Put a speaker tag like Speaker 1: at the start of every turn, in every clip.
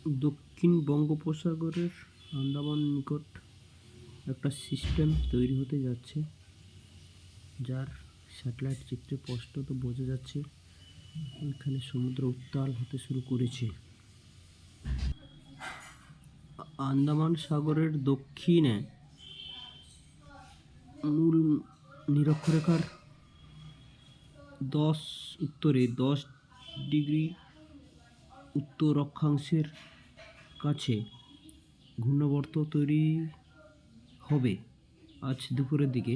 Speaker 1: দক্ষিণ বঙ্গোপসাগরের আন্দামান নিকট একটা সিস্টেম তৈরি হতে যাচ্ছে, যার স্যাটেলাইট চিত্রে স্পষ্টত বোঝা যাচ্ছে এখানে সমুদ্র উত্তাল হতে শুরু করেছে। আন্দামান সাগরের দক্ষিণে মূল নিরক্ষরেখার উত্তরে 10 ডিগ্রি উত্তর অক্ষাংশের কাছে ঘূর্ণাবর্ত তৈরি হবে আজ দুপুরের দিকে,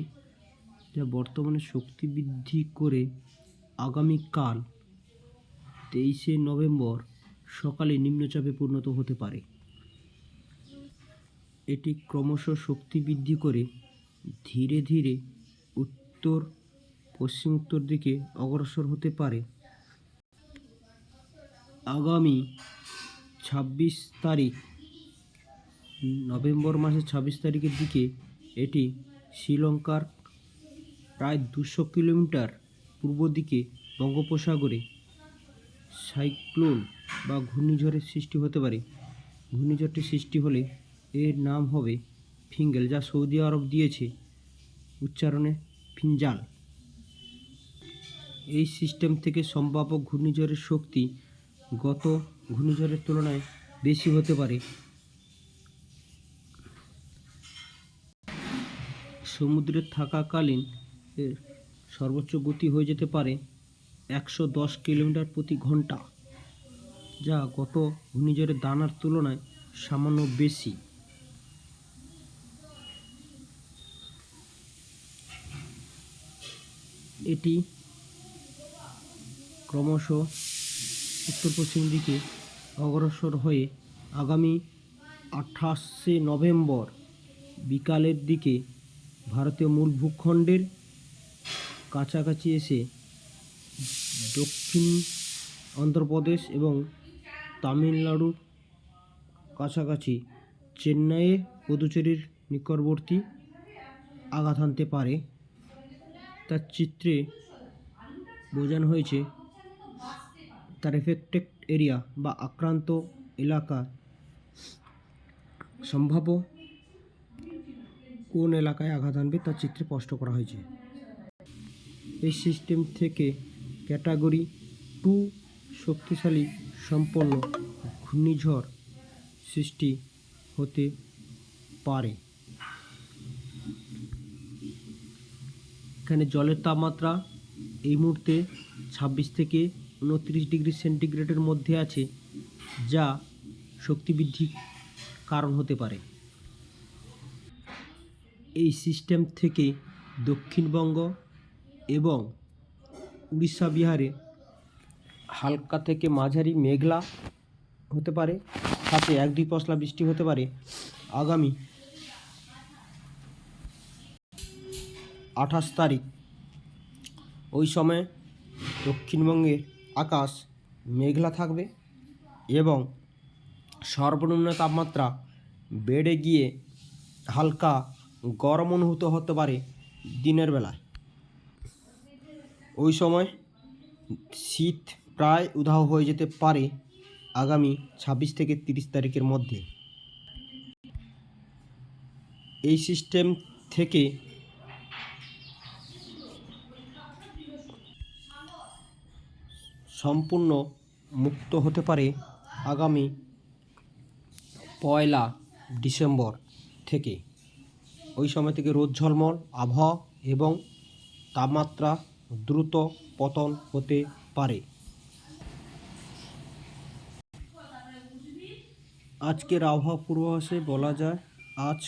Speaker 1: যা বর্তমানে শক্তি বৃদ্ধি করে আগামীকাল 23শে নভেম্বর সকালে নিম্নচাপে পরিণত হতে পারে। এটি ক্রমশ শক্তি বৃদ্ধি করে ধীরে ধীরে উত্তর পশ্চিম-উত্তর দিকে অগ্রসর হতে পারে। আগামী 26 তারিখ নভেম্বর মাসের 26 তারিখের দিকে এটি শ্রীলঙ্কার প্রায় 200 কিলোমিটার পূর্ব দিকে বঙ্গোপসাগরে সাইক্লোন বা ঘূর্ণিঝড়ের সৃষ্টি হতে পারে। ঘূর্ণিঝড়টি সৃষ্টি হলে এর নাম হবে ফিঙ্গেল, যা সৌদি আরব দিয়েছে উচ্চারণে ফিনজাল। এই সিস্টেম থেকে সম্ভাব্য ঘূর্ণিঝড়ের শক্তি গত ঘূর্ণিঝড়ের তুলনায় বেশি হতে পারে। সমুদ্রে থাকাকালীন এর সর্বোচ্চ গতি হয়ে যেতে পারে 110 কিলোমিটার প্রতি ঘন্টা, যা গত ঘূর্ণিঝড়ের দানার তুলনায় সামান্য বেশি। এটি ক্রমশ উত্তর পশ্চিম দিকে অগ্রসর হয়ে আগামী 28শে নভেম্বর বিকালের দিকে ভারতীয় মূল ভূখণ্ডের কাছাকাছি এসে দক্ষিণ অন্ধ্রপ্রদেশ এবং তামিলনাড়ুর কাছাকাছি চেন্নাইয়ে পুদুচেরির নিকটবর্তী আঘাত হানতে পারে। তার চিত্রে বোঝানো হয়েছে তার এফেক্টেড এরিয়া বা আক্রান্ত এলাকা সম্ভাব্য কোন এলাকায় আঘাত হানবে তার চিত্রে স্পষ্ট করা হয়েছে। এই সিস্টেম থেকে ক্যাটাগরি 2 শক্তিশালী সম্পন্ন ঘূর্ণিঝড় সৃষ্টি হতে পারে। এখানে জলের তাপমাত্রা এই মুহূর্তে 26 থেকে 29 ডিগ্রি সেন্টিগ্রেডের মধ্যে আছে, যা শক্তি বৃদ্ধির কারণ হতে পারে। এই সিস্টেম থেকে দক্ষিণবঙ্গ এবং উড়িষ্যা বিহারে হালকা থেকে মাঝারি মেঘলা হতে পারে, সাথে 1-2 পশলা বৃষ্টি হতে পারে। আগামী 28 তারিখ ওই সময় দক্ষিণবঙ্গের আকাশ মেঘলা থাকবে এবং সর্বনিম্ন তাপমাত্রা বেড়ে গিয়ে হালকা গরম অনুভূত হতে পারে দিনের বেলায়। ওই সময় শীত প্রায় উধাও হয়ে যেতে পারে আগামী 26 থেকে 30 তারিখের মধ্যে। এই সিস্টেম থেকে সম্পূর্ণ মুক্ত হতে পারে আগামী 1 ডিসেম্বর থেকে। ওই সময় থেকে রোদ ঝলমল আবহাওয়া এবং তাপমাত্রা দ্রুত পতন হতে পারে। আজকের আবহাওয়া পূর্বাভাসে বলা যায়, আজ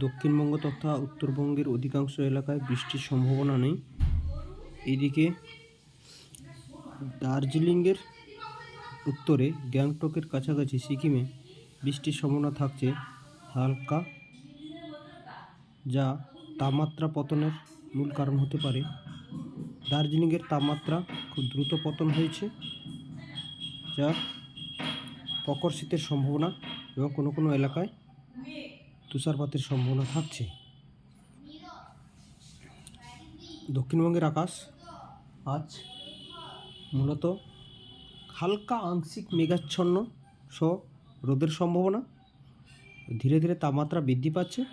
Speaker 1: দক্ষিণবঙ্গ তথা উত্তরবঙ্গের অধিকাংশ এলাকায় বৃষ্টির সম্ভাবনা নেই। এদিকে দার্জিলিংয়ের উত্তরে গ্যাংটকের কাছাকাছি সিকিমে বৃষ্টির সম্ভাবনা থাকছে হালকা, যা তাপমাত্রা পতনের মূল কারণ হতে পারে। দার্জিলিংয়ের তাপমাত্রা খুব দ্রুত পতন হয়েছে, যা প্রখর শীতের সম্ভাবনা এবং কোনো কোনো এলাকায় তুষারপাতের সম্ভাবনা থাকছে। দক্ষিণবঙ্গের আকাশ আজ মূলত হালকা আংশিক মেঘাচ্ছন্ন সহ রোদের সম্ভাবনা। ধীরে ধীরে তাপমাত্রা বৃদ্ধি পাচ্ছে।